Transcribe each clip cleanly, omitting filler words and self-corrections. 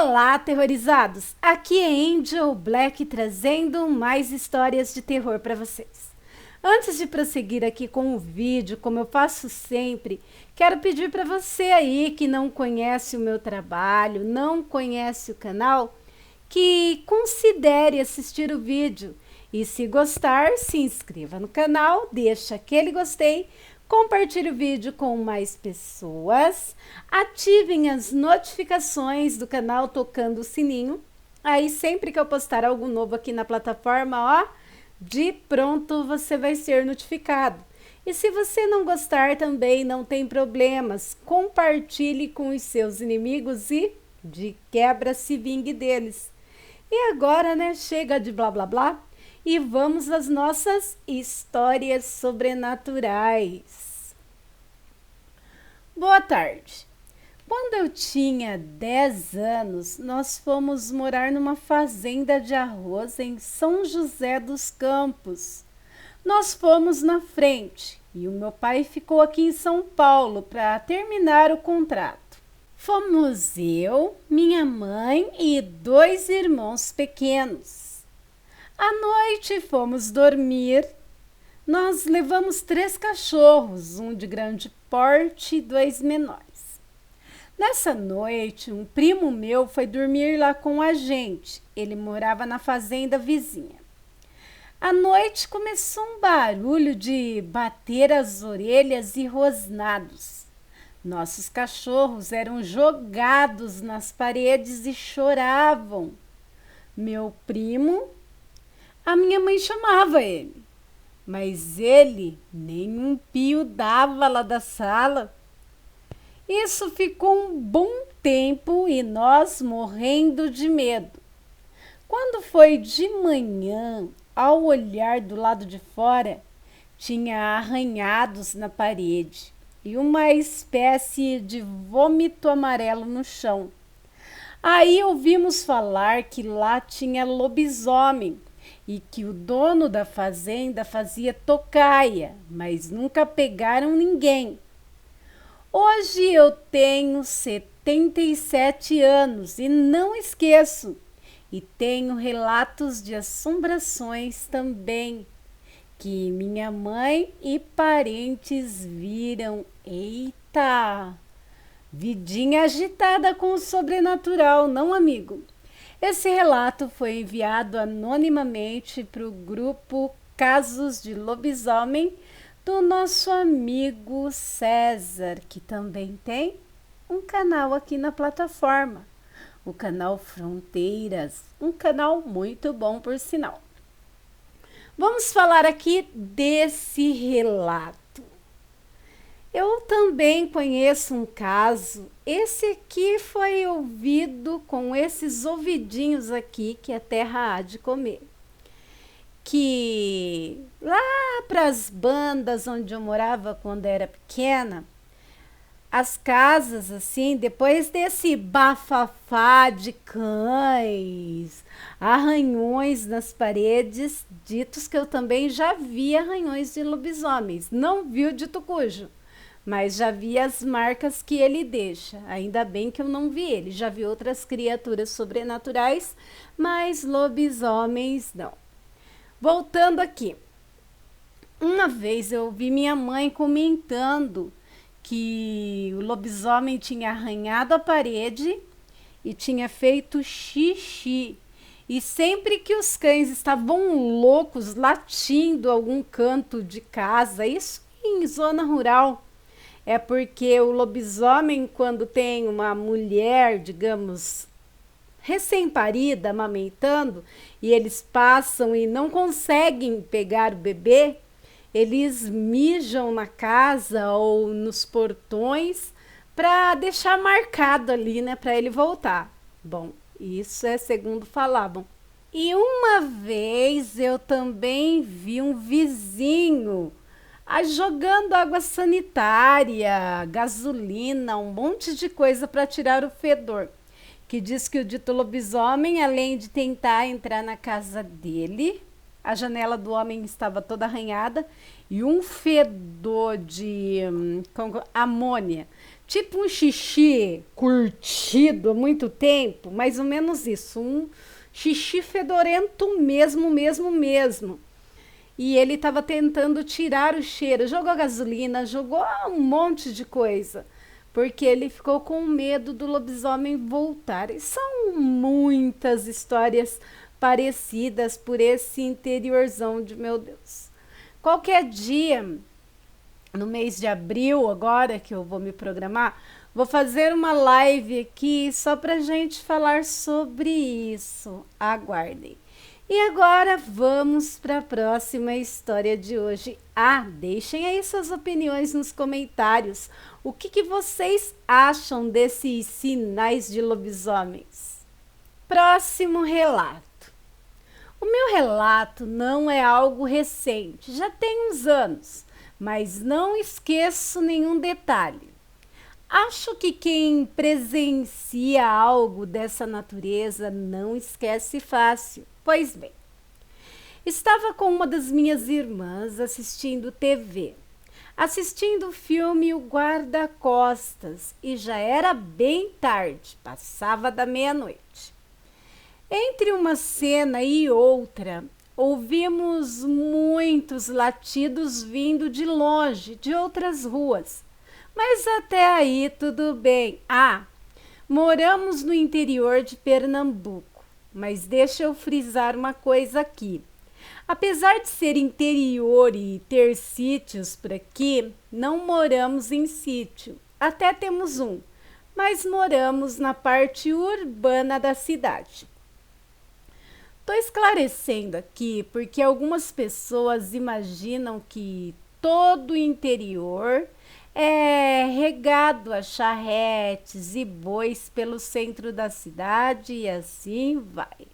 Olá, terrorizados! Aqui é Angel Black trazendo mais histórias de terror para vocês. Antes de prosseguir aqui com o vídeo, como eu faço sempre, quero pedir para você aí que não conhece o meu trabalho, não conhece o canal, que considere assistir o vídeo. E se gostar, se inscreva no canal, deixa aquele gostei, compartilhe o vídeo com mais pessoas, ativem as notificações do canal tocando o sininho. Aí sempre que eu postar algo novo aqui na plataforma, ó, de pronto você vai ser notificado. E se você não gostar também, não tem problemas, compartilhe com os seus inimigos e de quebra se vingue deles. E agora, né, chega de blá blá blá e vamos às nossas histórias sobrenaturais. Boa tarde. Quando eu tinha 10 anos, nós fomos morar numa fazenda de arroz em São José dos Campos. Nós fomos na frente e o meu pai ficou aqui em São Paulo para terminar o contrato. Fomos eu, minha mãe e 2 irmãos pequenos. À noite fomos dormir. Nós levamos 3 cachorros, um de grande porte e 2 menores. Nessa noite, um primo meu foi dormir lá com a gente. Ele morava na fazenda vizinha. À noite começou um barulho de bater as orelhas e rosnados. Nossos cachorros eram jogados nas paredes e choravam. Meu primo, a minha mãe chamava ele, mas ele nem um pio dava lá da sala. Isso ficou um bom tempo e nós morrendo de medo. Quando foi de manhã, ao olhar do lado de fora, tinha arranhados na parede e uma espécie de vômito amarelo no chão. Aí ouvimos falar que lá tinha lobisomem e que o dono da fazenda fazia tocaia, mas nunca pegaram ninguém. Hoje eu tenho 77 anos e não esqueço. E tenho relatos de assombrações também, que minha mãe e parentes viram. Eita! Vidinha agitada com o sobrenatural, não, amigo? Esse relato foi enviado anonimamente para o grupo Casos de Lobisomem do nosso amigo César, que também tem um canal aqui na plataforma, o canal Fronteiras, um canal muito bom por sinal. Vamos falar aqui desse relato. Eu também conheço um caso, esse aqui foi ouvido com esses ouvidinhos aqui que a terra há de comer. Que lá para as bandas onde eu morava quando era pequena, as casas assim, depois desse bafafá de cães, arranhões nas paredes, ditos que eu também já vi arranhões de lobisomens, não vi o dito cujo, mas já vi as marcas que ele deixa. Ainda bem que eu não vi ele, já vi outras criaturas sobrenaturais, mas lobisomens não. Voltando aqui, uma vez eu ouvi minha mãe comentando que o lobisomem tinha arranhado a parede e tinha feito xixi. E sempre que os cães estavam loucos, latindo algum canto de casa, isso em zona rural, é porque o lobisomem, quando tem uma mulher, digamos, recém-parida, amamentando, e eles passam e não conseguem pegar o bebê, eles mijam na casa ou nos portões para deixar marcado ali, né, para ele voltar. Bom, isso é segundo falavam. E uma vez eu também vi um vizinho jogando água sanitária, gasolina, um monte de coisa para tirar o fedor. Que diz que o dito lobisomem, além de tentar entrar na casa dele, a janela do homem estava toda arranhada e um fedor de amônia tipo um xixi curtido há muito tempo, mais ou menos isso, um xixi fedorento mesmo. E ele estava tentando tirar o cheiro, jogou gasolina, jogou um monte de coisa, porque ele ficou com medo do lobisomem voltar. E são muitas histórias parecidas por esse interiorzão de meu Deus. Qualquer dia, no mês de abril, agora que eu vou me programar, vou fazer uma live aqui só pra gente falar sobre isso. Aguardem. E agora vamos para a próxima história de hoje. Deixem aí suas opiniões nos comentários. O que vocês acham desses sinais de lobisomens? Próximo relato. O meu relato não é algo recente, já tem uns anos, mas não esqueço nenhum detalhe. Acho que quem presencia algo dessa natureza não esquece fácil. Pois bem, estava com uma das minhas irmãs assistindo TV, assistindo o filme O Guarda-Costas, e já era bem tarde, passava da meia-noite. Entre uma cena e outra, ouvimos muitos latidos vindo de longe, de outras ruas. Mas até aí tudo bem. Moramos no interior de Pernambuco, mas deixa eu frisar uma coisa aqui. Apesar de ser interior e ter sítios por aqui, não moramos em sítio. Até temos um, mas moramos na parte urbana da cidade. Estou esclarecendo aqui porque algumas pessoas imaginam que todo o interior é regado a charretes e bois pelo centro da cidade e assim vai.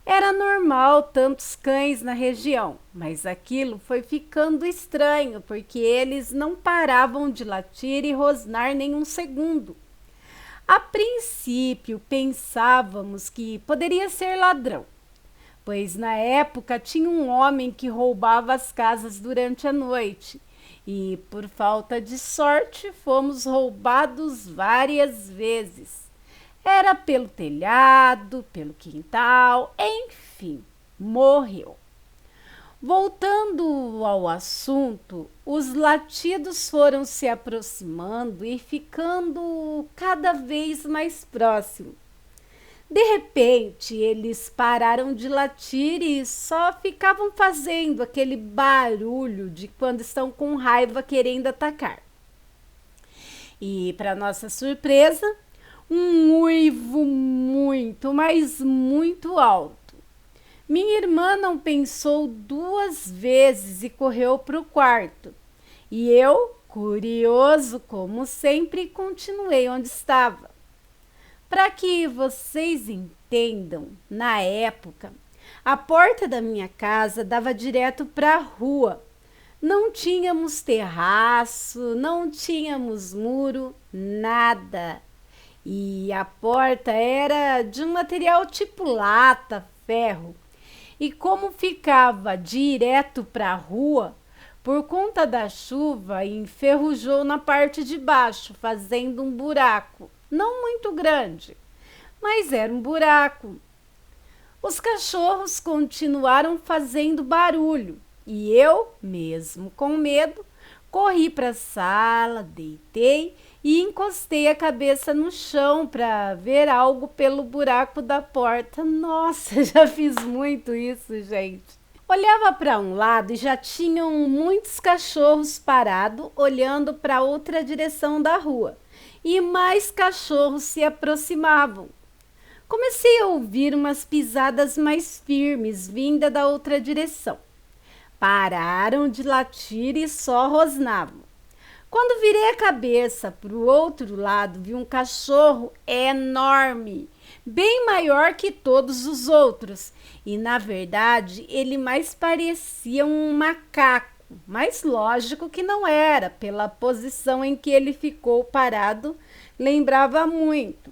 Era normal tantos cães na região, mas aquilo foi ficando estranho porque eles não paravam de latir e rosnar nem um segundo. A princípio pensávamos que poderia ser ladrão, pois na época tinha um homem que roubava as casas durante a noite. E, por falta de sorte, fomos roubados várias vezes. Era pelo telhado, pelo quintal, enfim, morreu. Voltando ao assunto, os latidos foram se aproximando e ficando cada vez mais próximos. De repente, eles pararam de latir e só ficavam fazendo aquele barulho de quando estão com raiva querendo atacar. E, para nossa surpresa, um uivo muito, mas muito alto. Minha irmã não pensou duas vezes e correu para o quarto. E eu, curioso como sempre, continuei onde estava. Para que vocês entendam, na época, a porta da minha casa dava direto para a rua. Não tínhamos terraço, não tínhamos muro, nada. E a porta era de um material tipo lata, ferro. E como ficava direto para a rua, por conta da chuva, enferrujou na parte de baixo, fazendo um buraco. Não muito grande, mas era um buraco. Os cachorros continuaram fazendo barulho e eu, mesmo com medo, corri para a sala, deitei e encostei a cabeça no chão para ver algo pelo buraco da porta. Nossa, já fiz muito isso, gente. Olhava para um lado e já tinham muitos cachorros parados, olhando para outra direção da rua. E mais cachorros se aproximavam. Comecei a ouvir umas pisadas mais firmes vinda da outra direção. Pararam de latir e só rosnavam. Quando virei a cabeça para o outro lado, vi um cachorro enorme, bem maior que todos os outros. E, na verdade, ele mais parecia um macaco. Mas lógico que não era, pela posição em que ele ficou parado, lembrava muito.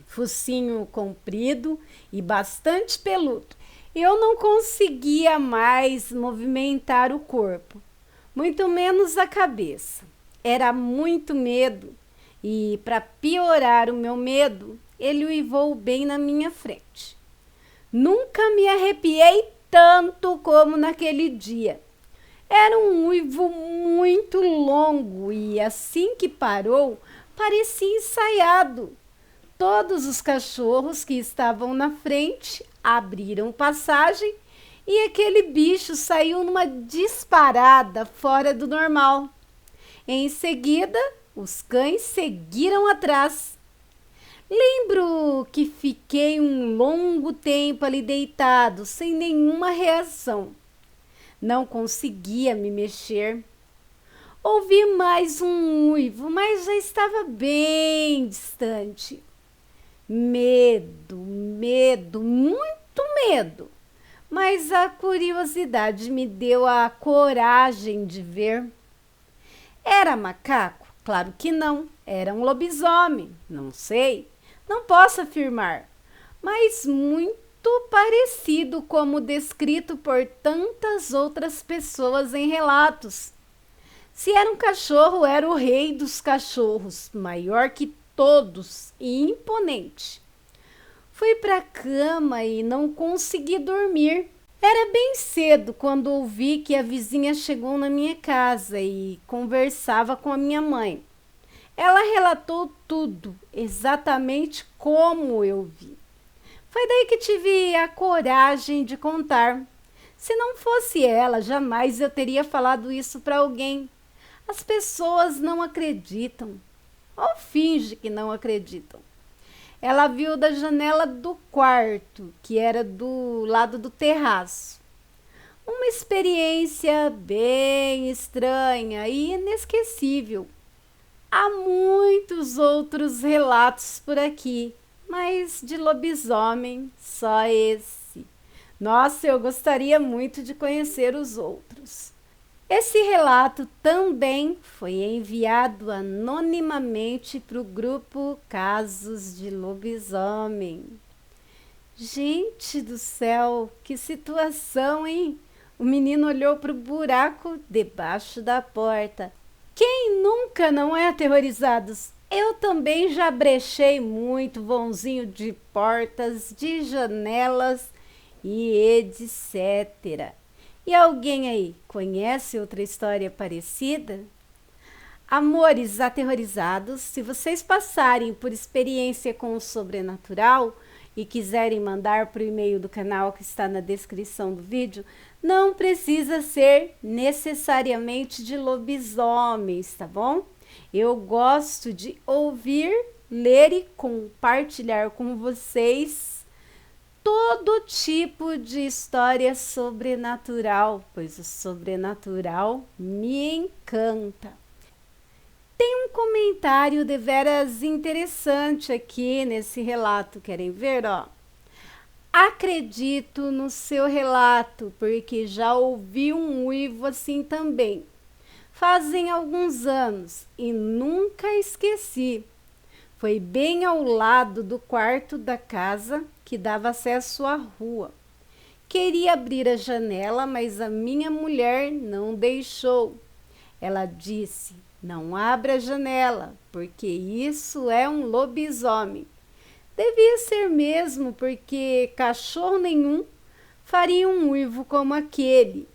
Focinho comprido e bastante peludo. Eu não conseguia mais movimentar o corpo, muito menos a cabeça. era muito medo e, para piorar o meu medo, ele uivou bem na minha frente. Nunca me arrepiei tanto como naquele dia. Era um uivo muito longo e, assim que parou, parecia ensaiado. Todos os cachorros que estavam na frente abriram passagem e aquele bicho saiu numa disparada fora do normal. Em seguida, os cães seguiram atrás. Lembro que fiquei um longo tempo ali deitado, sem nenhuma reação. Não conseguia me mexer. Ouvi mais um uivo, mas já estava bem distante. Medo, medo, muito medo. Mas a curiosidade me deu a coragem de ver. Era macaco? Claro que não. Era um lobisomem. Não sei. Não posso afirmar. Mas muito parecido como descrito por tantas outras pessoas em relatos. Se era um cachorro, era o rei dos cachorros, maior que todos e imponente. Fui para a cama e não consegui dormir. Era bem cedo quando ouvi que a vizinha chegou na minha casa e conversava com a minha mãe. Ela relatou tudo, exatamente como eu vi. Foi daí que tive a coragem de contar. Se não fosse ela, jamais eu teria falado isso para alguém. As pessoas não acreditam, ou fingem que não acreditam. Ela viu da janela do quarto, que era do lado do terraço. Uma experiência bem estranha e inesquecível. Há muitos outros relatos por aqui, mas de lobisomem, só esse. Nossa, eu gostaria muito de conhecer os outros. Esse relato também foi enviado anonimamente para o grupo Casos de Lobisomem. Gente do céu, que situação, hein? O menino olhou para o buraco debaixo da porta. Quem nunca não é aterrorizado? Eu também já brechei muito vãozinho de portas, de janelas e etc. E alguém aí conhece outra história parecida? Amores aterrorizados, se vocês passarem por experiência com o sobrenatural e quiserem mandar para o e-mail do canal que está na descrição do vídeo, não precisa ser necessariamente de lobisomens, tá bom? Eu gosto de ouvir, ler e compartilhar com vocês todo tipo de história sobrenatural, pois o sobrenatural me encanta. Tem um comentário deveras interessante aqui nesse relato, querem ver, ó? Acredito no seu relato, porque já ouvi um uivo assim também. Fazem alguns anos e nunca esqueci. Foi bem ao lado do quarto da casa que dava acesso à rua. Queria abrir a janela, mas a minha mulher não deixou. Ela disse: não abra a janela, porque isso é um lobisomem. Devia ser mesmo, porque cachorro nenhum faria um uivo como aquele.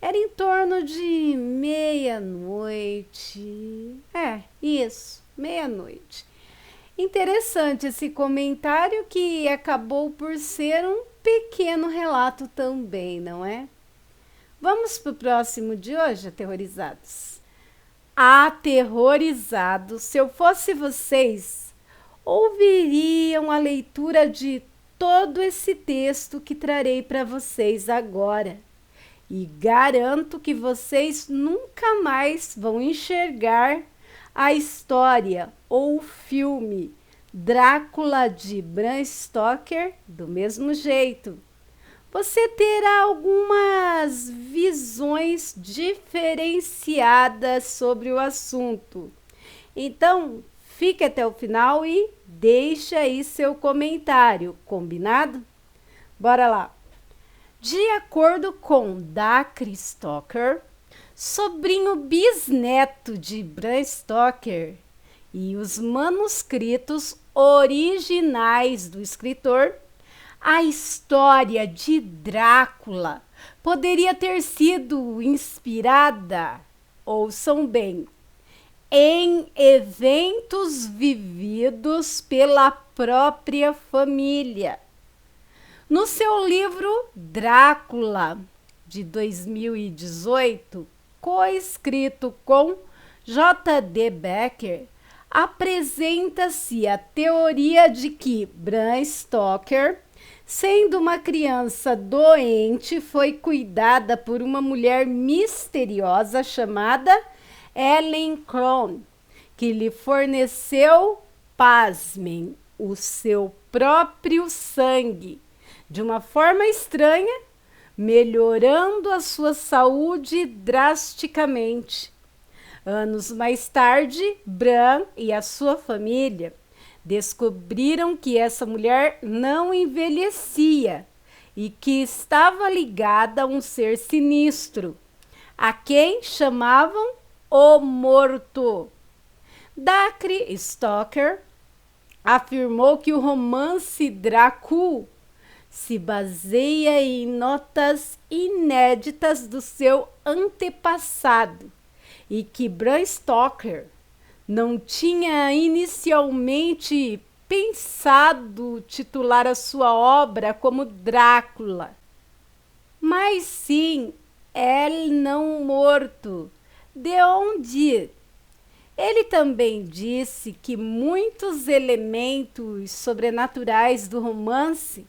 Era em torno de meia-noite. Isso, meia-noite. Interessante esse comentário que acabou por ser um pequeno relato também, não é? Vamos para o próximo de hoje, aterrorizados. Aterrorizados, se eu fosse vocês, ouviriam a leitura de todo esse texto que trarei para vocês agora. E garanto que vocês nunca mais vão enxergar a história ou o filme Drácula de Bram Stoker do mesmo jeito. Você terá algumas visões diferenciadas sobre o assunto. Então, fique até o final e deixe aí seu comentário, combinado? Bora lá! De acordo com Dacre Stoker, sobrinho bisneto de Bram Stoker, e os manuscritos originais do escritor, a história de Drácula poderia ter sido inspirada, ouçam bem, em eventos vividos pela própria família. No seu livro Drácula, de 2018, coescrito com J.D. Becker, apresenta-se a teoria de que Bram Stoker, sendo uma criança doente, foi cuidada por uma mulher misteriosa chamada Ellen Krohn, que lhe forneceu, pasmem, o seu próprio sangue, de uma forma estranha, melhorando a sua saúde drasticamente. Anos mais tarde, Bram e a sua família descobriram que essa mulher não envelhecia e que estava ligada a um ser sinistro, a quem chamavam o Morto. Dacre Stoker afirmou que o romance Drácula se baseia em notas inéditas do seu antepassado e que Bram Stoker não tinha inicialmente pensado titular a sua obra como Drácula, mas sim El Não Morto, de onde ele também disse que muitos elementos sobrenaturais do romance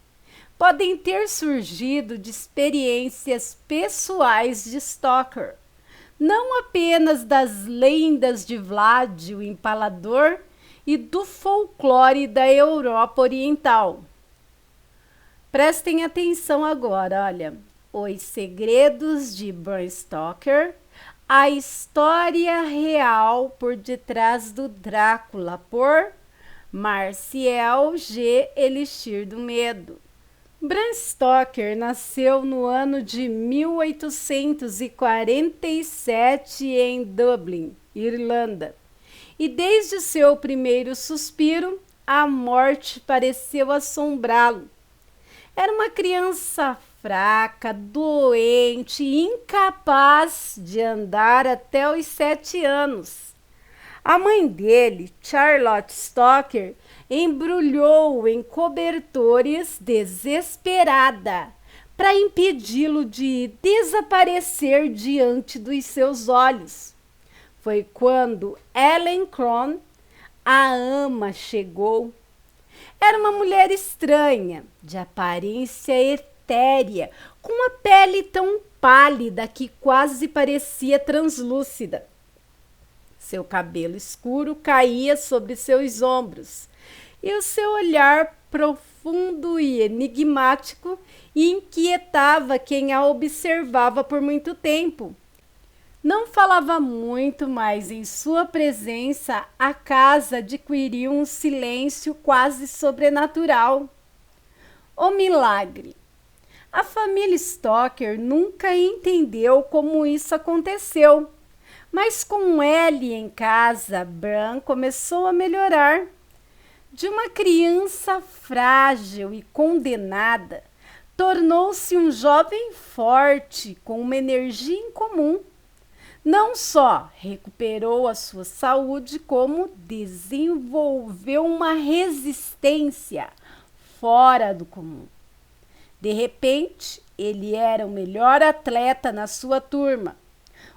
podem ter surgido de experiências pessoais de Stoker, não apenas das lendas de Vlad o Empalador e do folclore da Europa Oriental. Prestem atenção agora, olha. Os Segredos de Bram Stoker, a história real por detrás do Drácula, por Marcial G. Elixir do Medo. Bram Stoker nasceu no ano de 1847 em Dublin, Irlanda. E desde seu primeiro suspiro, a morte pareceu assombrá-lo. Era uma criança fraca, doente, incapaz de andar até os 7 anos. A mãe dele, Charlotte Stoker, embrulhou-o em cobertores desesperada para impedi-lo de desaparecer diante dos seus olhos. Foi quando Ellen Krohn, a ama, chegou. Era uma mulher estranha, de aparência etérea, com uma pele tão pálida que quase parecia translúcida. Seu cabelo escuro caía sobre seus ombros e o seu olhar profundo e enigmático inquietava quem a observava por muito tempo. Não falava muito, mas em sua presença a casa adquiriu um silêncio quase sobrenatural. O milagre. A família Stoker nunca entendeu como isso aconteceu, mas com Ellie em casa, Bram começou a melhorar. De uma criança frágil e condenada, tornou-se um jovem forte com uma energia incomum. Não só recuperou a sua saúde, como desenvolveu uma resistência fora do comum. De repente, ele era o melhor atleta na sua turma,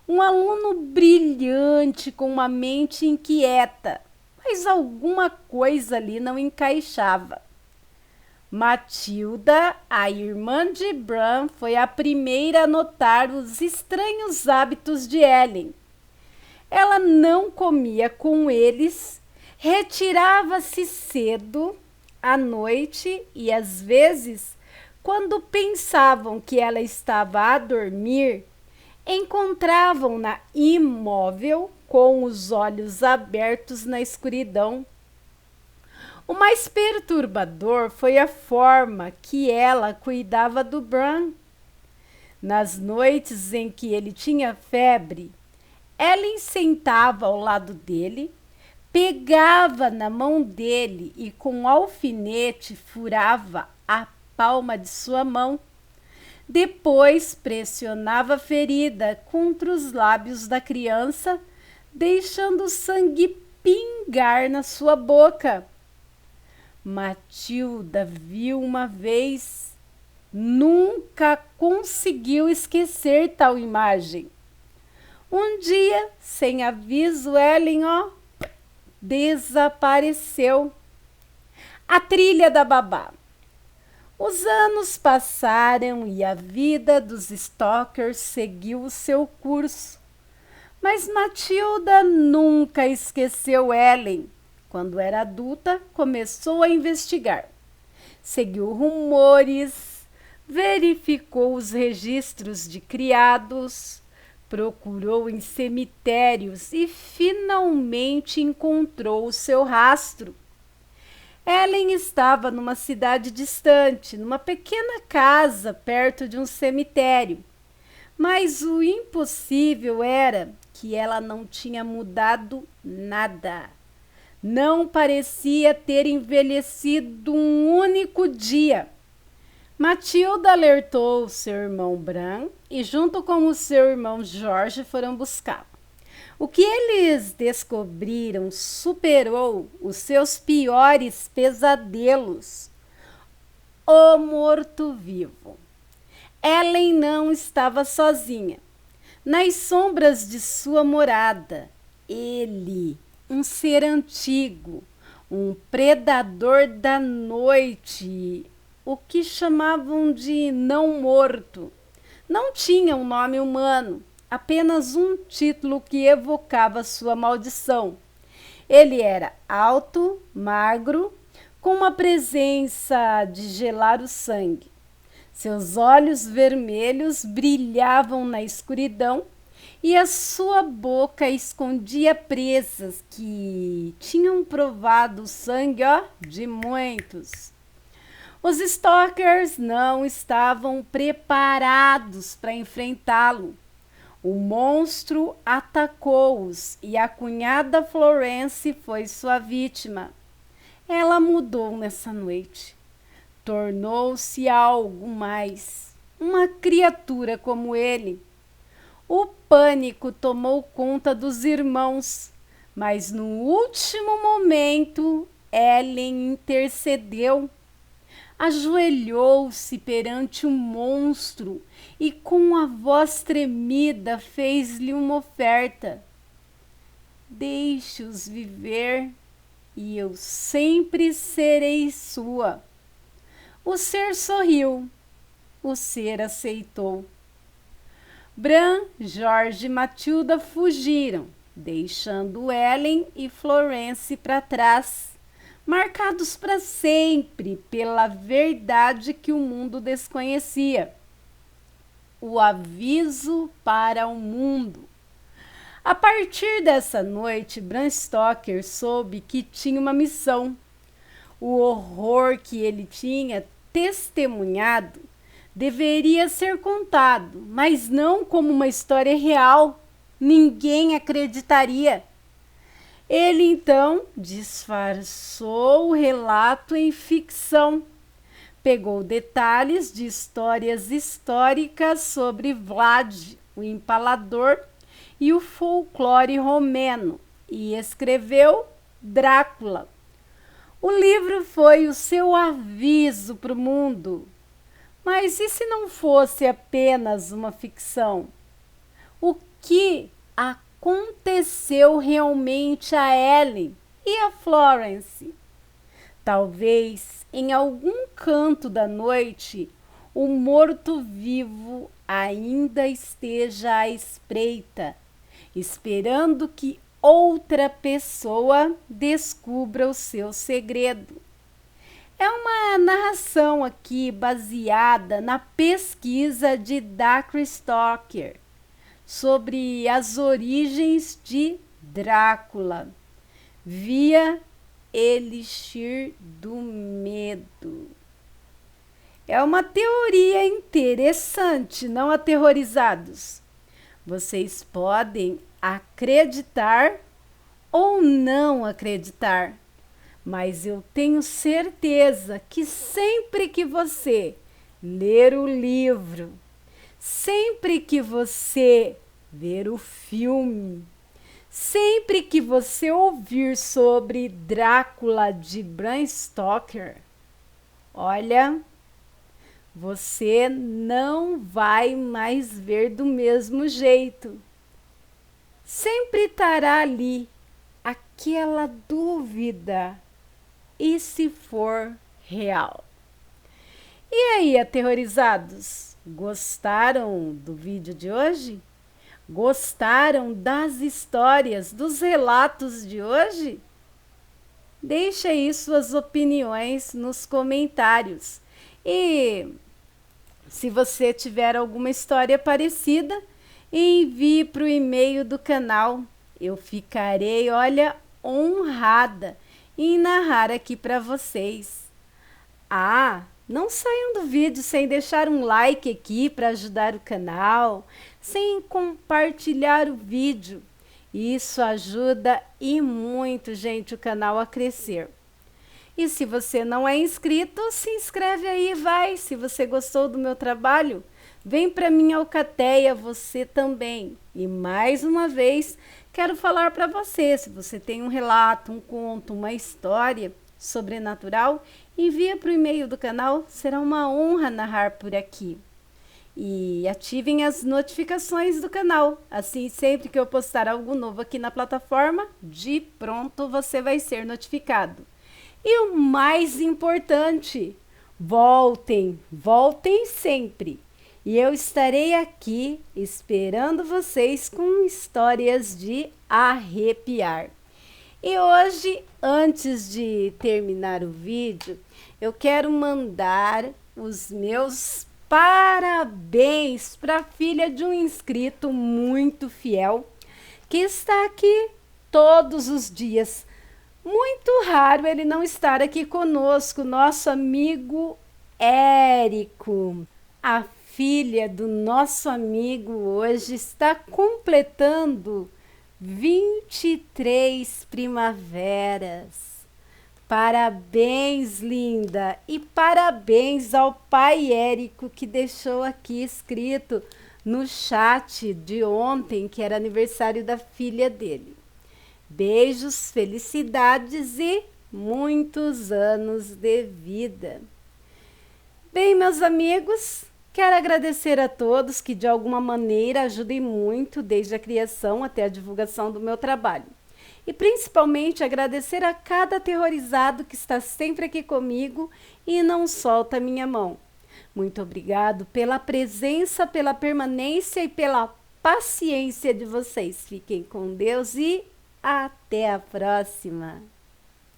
um aluno brilhante com uma mente inquieta, mas alguma coisa ali não encaixava. Matilda, a irmã de Bram, foi a primeira a notar os estranhos hábitos de Ellen. Ela não comia com eles, retirava-se cedo à noite e, às vezes, quando pensavam que ela estava a dormir, encontravam-na imóvel, com os olhos abertos na escuridão. O mais perturbador foi a forma que ela cuidava do Bram. Nas noites em que ele tinha febre, Ellen sentava ao lado dele, pegava na mão dele e com um alfinete furava a palma de sua mão. Depois pressionava a ferida contra os lábios da criança, deixando o sangue pingar na sua boca. Matilda viu uma vez, nunca conseguiu esquecer tal imagem. Um dia, sem aviso, Ellen, desapareceu. A trilha da babá. Os anos passaram e a vida dos Stalkers seguiu o seu curso. Mas Matilda nunca esqueceu Ellen. Quando era adulta, começou a investigar. Seguiu rumores, verificou os registros de criados, procurou em cemitérios e finalmente encontrou o seu rastro. Ellen estava numa cidade distante, numa pequena casa perto de um cemitério. Mas o impossível era que ela não tinha mudado nada. Não parecia ter envelhecido um único dia. Matilda alertou o seu irmão Bran e junto com o seu irmão Jorge foram buscá-lo. O que eles descobriram superou os seus piores pesadelos. O morto-vivo. Ellen não estava sozinha. Nas sombras de sua morada, ele, um ser antigo, um predador da noite, o que chamavam de não-morto, não tinha um nome humano, apenas um título que evocava sua maldição. Ele era alto, magro, com uma presença de gelar o sangue. Seus olhos vermelhos brilhavam na escuridão e a sua boca escondia presas que tinham provado o sangue de muitos. Os Stalkers não estavam preparados para enfrentá-lo. O monstro atacou-os e a cunhada Florence foi sua vítima. Ela mudou nessa noite. Tornou-se algo mais, uma criatura como ele. O pânico tomou conta dos irmãos, mas no último momento Ellen intercedeu. Ajoelhou-se perante o monstro e com a voz tremida fez-lhe uma oferta. Deixe-os viver e eu sempre serei sua. O ser sorriu, o ser aceitou. Bran, Jorge e Matilda fugiram, deixando Ellen e Florence para trás, marcados para sempre pela verdade que o mundo desconhecia. O aviso para o mundo. A partir dessa noite, Bram Stoker soube que tinha uma missão. O horror que ele tinha testemunhado deveria ser contado, mas não como uma história real. Ninguém acreditaria. Ele então disfarçou o relato em ficção. Pegou detalhes de histórias históricas sobre Vlad, o Empalador, e o folclore romeno, e escreveu Drácula. O livro foi o seu aviso para o mundo. Mas e se não fosse apenas uma ficção? O que aconteceu realmente a Ellen e a Florence? Talvez em algum canto da noite o morto-vivo ainda esteja à espreita, esperando que outra pessoa descubra o seu segredo. É uma narração aqui baseada na pesquisa de Dacre Stoker sobre as origens de Drácula, via Elixir do Medo. É uma teoria interessante, não aterrorizados. Vocês podem acreditar ou não acreditar, mas eu tenho certeza que sempre que você ler o livro, sempre que você ver o filme, sempre que você ouvir sobre Drácula de Bram Stoker, olha, você não vai mais ver do mesmo jeito. Sempre estará ali aquela dúvida: e se for real? E aí, aterrorizados? Gostaram do vídeo de hoje? Gostaram das histórias, dos relatos de hoje? Deixe aí suas opiniões nos comentários. E se você tiver alguma história parecida, envie para o e-mail do canal. Eu ficarei, olha, honrada em narrar aqui para vocês. Ah, não saiam do vídeo sem deixar um like aqui para ajudar o canal, sem compartilhar o vídeo. Isso ajuda e muito, gente, o canal a crescer. E se você não é inscrito, se inscreve aí, vai. Se você gostou do meu trabalho, vem para minha alcateia, você também. E mais uma vez, quero falar para você, se você tem um relato, um conto, uma história sobrenatural, envia para o e-mail do canal, será uma honra narrar por aqui. E ativem as notificações do canal, assim sempre que eu postar algo novo aqui na plataforma, de pronto você vai ser notificado. E o mais importante, voltem, voltem sempre. E eu estarei aqui esperando vocês com histórias de arrepiar. E hoje, antes de terminar o vídeo, eu quero mandar os meus parabéns para a filha de um inscrito muito fiel, que está aqui todos os dias. Muito raro ele não estar aqui conosco, nosso amigo Érico. A filha do nosso amigo hoje está completando 23 primaveras. Parabéns, linda! E parabéns ao pai Érico, que deixou aqui escrito no chat de ontem, que era aniversário da filha dele. Beijos, felicidades e muitos anos de vida. Bem, meus amigos, quero agradecer a todos que de alguma maneira ajudem muito desde a criação até a divulgação do meu trabalho. E principalmente agradecer a cada aterrorizado que está sempre aqui comigo e não solta a minha mão. Muito obrigado pela presença, pela permanência e pela paciência de vocês. Fiquem com Deus e até a próxima!